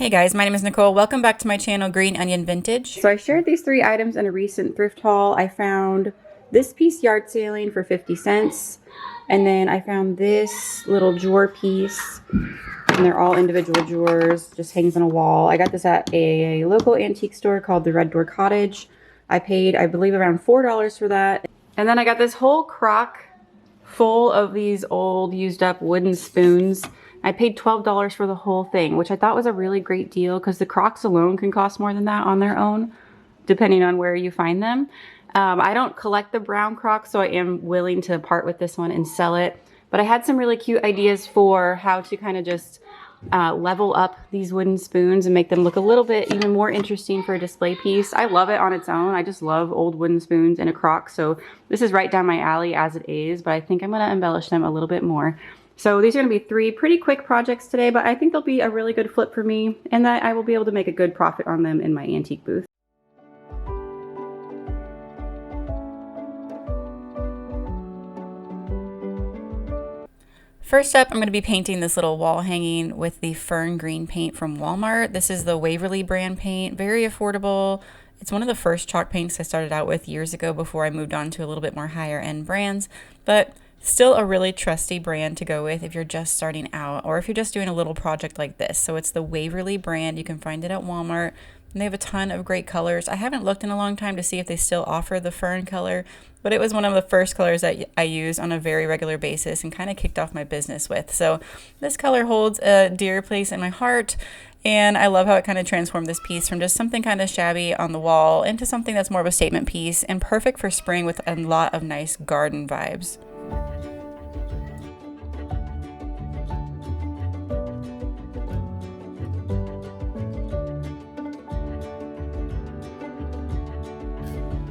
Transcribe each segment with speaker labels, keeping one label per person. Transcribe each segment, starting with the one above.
Speaker 1: Hey guys, my name is Nicole. Welcome back to my channel, Green Onion Vintage. So I shared these 3 items in a recent thrift haul. I found this piece yard sailing for 50 cents. And then I found this little drawer piece. And they're all individual drawers, just hangs on a wall. I got this at a local antique store called the Red Door Cottage. I paid, I believe, around $4 for that. And then I got this whole crock full of these old used up wooden spoons. I paid $12 for the whole thing, which I thought was a really great deal because the crocks alone can cost more than that on their own, depending on where you find them. I don't collect the brown crocks, so I am willing to part with this one and sell it. But I had some really cute ideas for how to kind of just level up these wooden spoons and make them look a little bit even more interesting for a display piece. I love it on its own. I just love old wooden spoons in a crock, so this is right down my alley as it is, but I think I'm going to embellish them a little bit more. So these are going to be 3 pretty quick projects today, but I think they'll be a really good flip for me and that I will be able to make a good profit on them in my antique booth. First up, I'm going to be painting this little wall hanging with the Fern green paint from Walmart. This is the Waverly brand paint, very affordable. It's one of the first chalk paints I started out with years ago before I moved on to a little bit more higher end brands, but still a really trusty brand to go with if you're just starting out or if you're just doing a little project like this. So it's the Waverly brand. You can find it at Walmart. And they have a ton of great colors. I haven't looked in a long time to see if they still offer the Fern color, but it was one of the first colors that I use on a very regular basis and kind of kicked off my business with. So this color holds a dear place in my heart, and I love how it kind of transformed this piece from just something kind of shabby on the wall into something that's more of a statement piece and perfect for spring with a lot of nice garden vibes.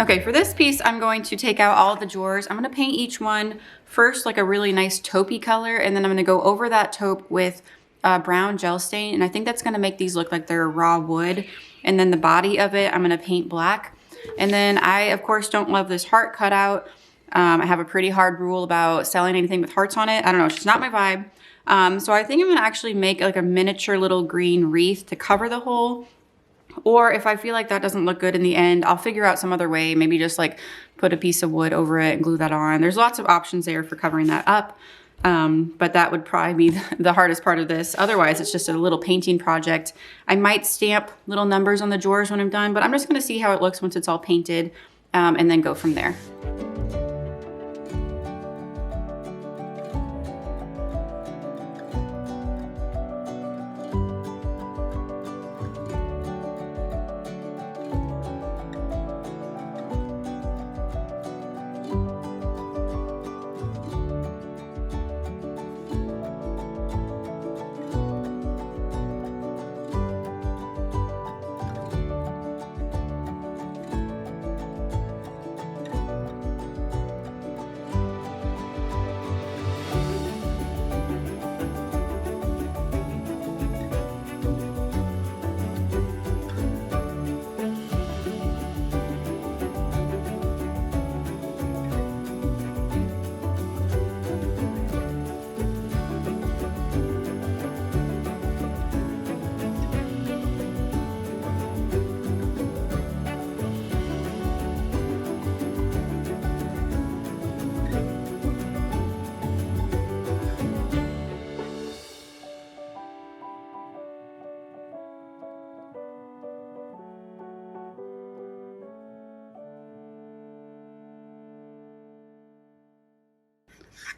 Speaker 1: Okay, for this piece, I'm going to take out all of the drawers. I'm going to paint each one first like a really nice taupey color, and then I'm going to go over that taupe with brown gel stain, and I think that's going to make these look like they're raw wood. And then the body of it, I'm going to paint black. And then I, of course, don't love this heart cutout. I have a pretty hard rule about selling anything with hearts on it. I don't know, it's just not my vibe. So I think I'm going to actually make like a miniature little green wreath to cover the hole. Or if I feel like that doesn't look good in the end, I'll figure out some other way, maybe just like put a piece of wood over it and glue that on. There's lots of options there for covering that up, but that would probably be the hardest part of this. Otherwise, it's just a little painting project. I might stamp little numbers on the drawers when I'm done, but I'm just gonna see how it looks once it's all painted and then go from there.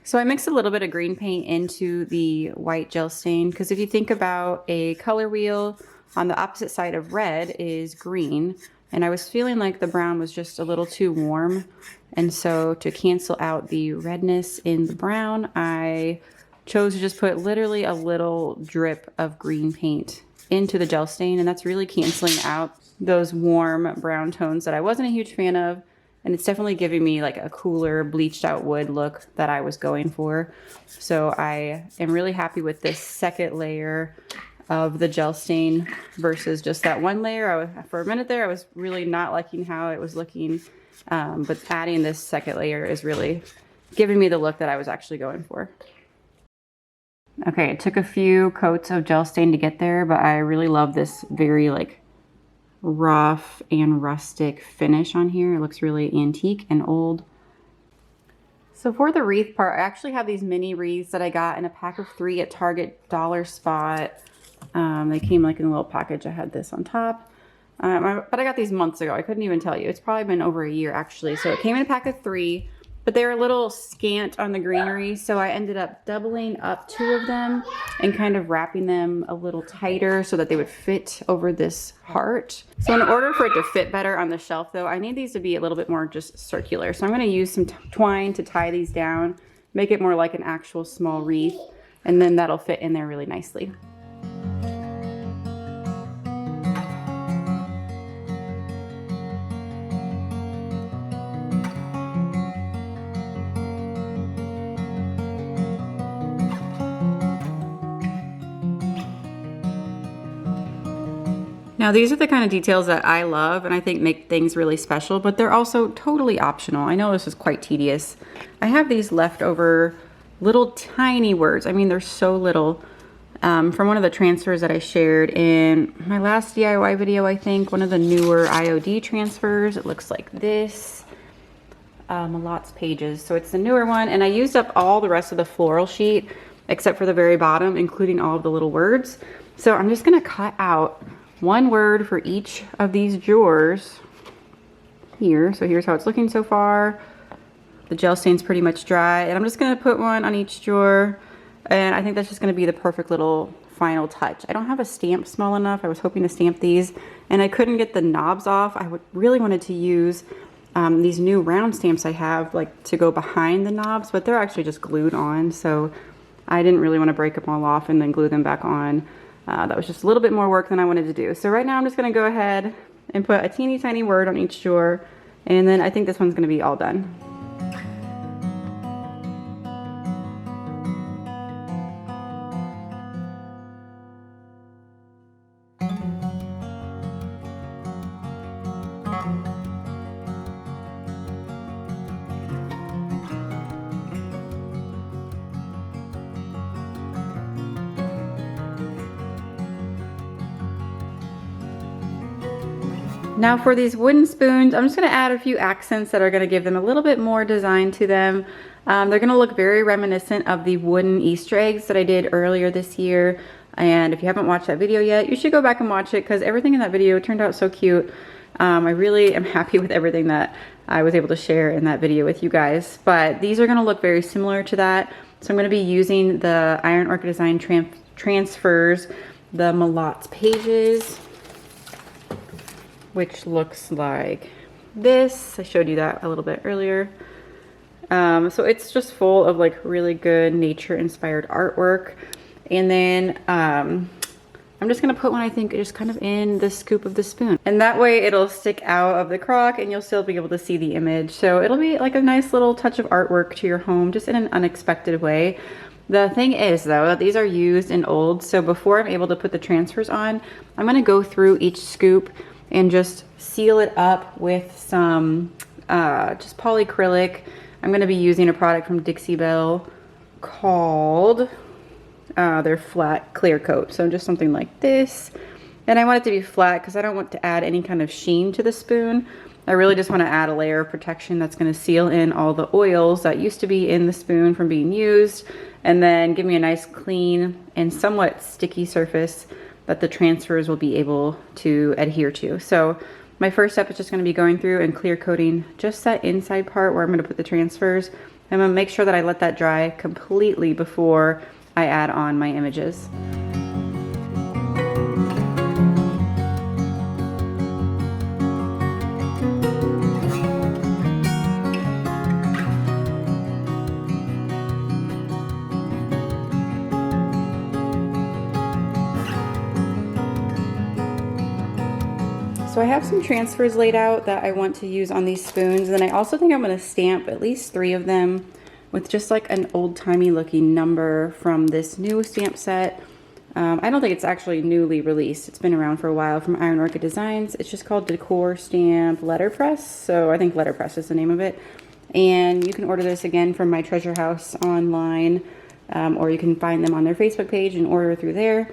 Speaker 1: So I mixed a little bit of green paint into the white gel stain because if you think about a color wheel, on the opposite side of red is green, and I was feeling like the brown was just a little too warm, and so to cancel out the redness in the brown, I chose to just put literally a little drip of green paint into the gel stain, and that's really canceling out those warm brown tones that I wasn't a huge fan of. And it's definitely giving me like a cooler bleached out wood look that I was going for. So I am really happy with this second layer of the gel stain versus just that one layer. For a minute there, I was really not liking how it was looking. But adding this second layer is really giving me the look that I was actually going for. Okay, it took a few coats of gel stain to get there, but I really love this very like rough and rustic finish on here. It looks really antique and old. So for the wreath part, I actually have these mini wreaths that I got in a pack of 3 at Target Dollar Spot. They came like in a little package. I had this on top. But I got these months ago. I couldn't even tell you. It's probably been over a year actually. So it came in a pack of 3, but they were a little scant on the greenery. So I ended up doubling up 2 of them and kind of wrapping them a little tighter so that they would fit over this heart. So in order for it to fit better on the shelf though, I need these to be a little bit more just circular. So I'm going to use some twine to tie these down, make it more like an actual small wreath, and then that'll fit in there really nicely. Now these are the kind of details that I love and I think make things really special, but they're also totally optional. I know this is quite tedious. I have these leftover little tiny words. I mean, they're so little, from one of the transfers that I shared in my last DIY video, I think, one of the newer IOD transfers. It looks like this, Millot's pages. So it's the newer one, and I used up all the rest of the floral sheet except for the very bottom, including all of the little words. So I'm just gonna cut out 1 word for each of these drawers here. So here's how it's looking so far. The gel stain's pretty much dry, and I'm just gonna put 1 on each drawer, and I think that's just gonna be the perfect little final touch. I don't have a stamp small enough. I was hoping to stamp these, and I couldn't get the knobs off. I really wanted to use these new round stamps I have, like to go behind the knobs, but they're actually just glued on, so I didn't really want to break them all off and then glue them back on. That was just a little bit more work than I wanted to do. So right now I'm just going to go ahead and put a teeny tiny word on each drawer, and then I think this one's going to be all done. Now for these wooden spoons, I'm just going to add a few accents that are going to give them a little bit more design to them. They're going to look very reminiscent of the wooden Easter eggs that I did earlier this year. And if you haven't watched that video yet, you should go back and watch it because everything in that video turned out so cute. I really am happy with everything that I was able to share in that video with you guys. But these are going to look very similar to that. So I'm going to be using the Iron Orchid Design transfers, the Millot's pages, which looks like this. I showed you that a little bit earlier. So it's just full of like really good nature inspired artwork. And then I'm just gonna put one, I think, just kind of in the scoop of the spoon. And that way it'll stick out of the crock and you'll still be able to see the image. So it'll be like a nice little touch of artwork to your home, just in an unexpected way. The thing is though, that these are used and old. So before I'm able to put the transfers on, I'm gonna go through each scoop and just seal it up with some just polyacrylic. I'm going to be using a product from Dixie Belle called their flat clear coat. So just something like this. And I want it to be flat because I don't want to add any kind of sheen to the spoon. I really just want to add a layer of protection that's going to seal in all the oils that used to be in the spoon from being used, and then give me a nice clean and somewhat sticky surface that the transfers will be able to adhere to. So my first step is just going to be going through and clear coating just that inside part where I'm going to put the transfers. I'm going to make sure that I let that dry completely before I add on my images. So I have some transfers laid out that I want to use on these spoons, and then I also think I'm going to stamp at least 3 of them with just like an old-timey looking number from this new stamp set. I don't think it's actually newly released. It's been around for a while, from Iron Orchid Designs. It's just called Decor Stamp Letterpress. So I think Letterpress is the name of it. And you can order this again from my treasure house online. or you can find them on their Facebook page and order through there.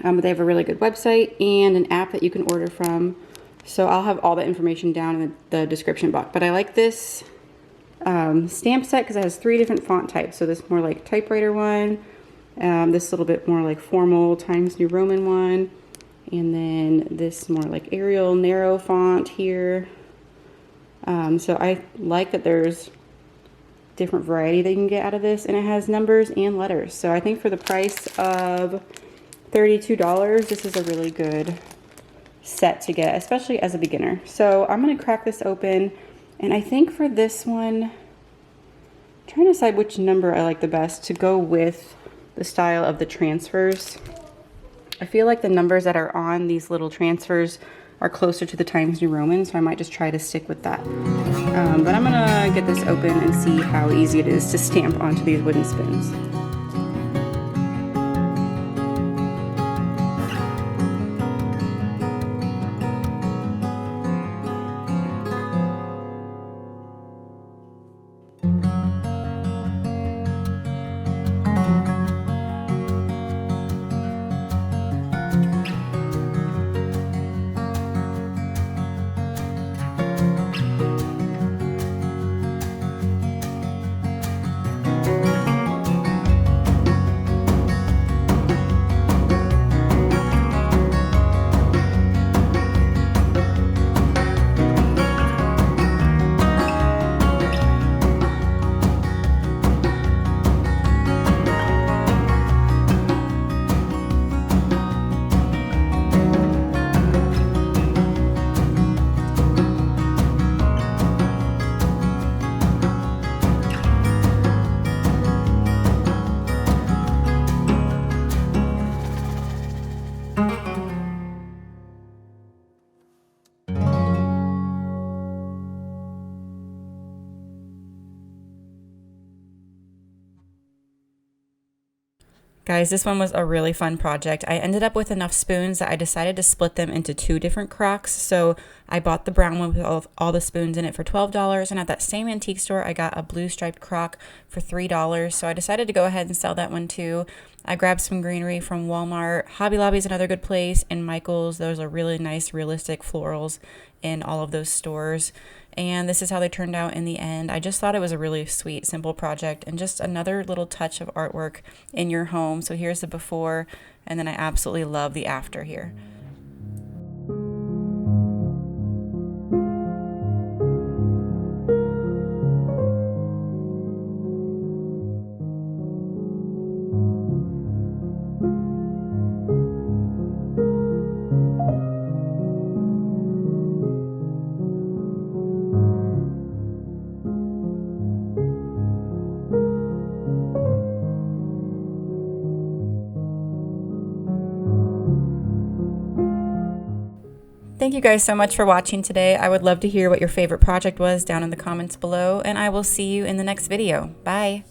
Speaker 1: But they have a really good website and an app that you can order from. So I'll have all the information down in the description box. But I like this stamp set because it has 3 different font types. So this more like typewriter one, this little bit more like formal Times New Roman one, and then this more like Arial narrow font here. So I like that there's different variety that you can get out of this, and it has numbers and letters. So I think for the price of $32, this is a really good set to get, especially as a beginner. So I'm going to crack this open, and I think for this one, I'm trying to decide which number I like the best to go with the style of the transfers. I feel like the numbers that are on these little transfers are closer to the Times New Roman, so I might just try to stick with that. But I'm gonna get this open and see how easy it is to stamp onto these wooden spoons. Guys, this one was a really fun project. I ended up with enough spoons that I decided to split them into 2 different crocks. So I bought the brown one with all the spoons in it for $12, and at that same antique store I got a blue striped crock for $3. So I decided to go ahead and sell that one too. I grabbed some greenery from Walmart. Hobby Lobby is another good place, and Michael's. Those are really nice realistic florals in all of those stores. And this is how they turned out in the end. I just thought it was a really sweet, simple project and just another little touch of artwork in your home. So here's the before, and then I absolutely love the after here. Thank you guys so much for watching today. I would love to hear what your favorite project was down in the comments below, and I will see you in the next video. Bye.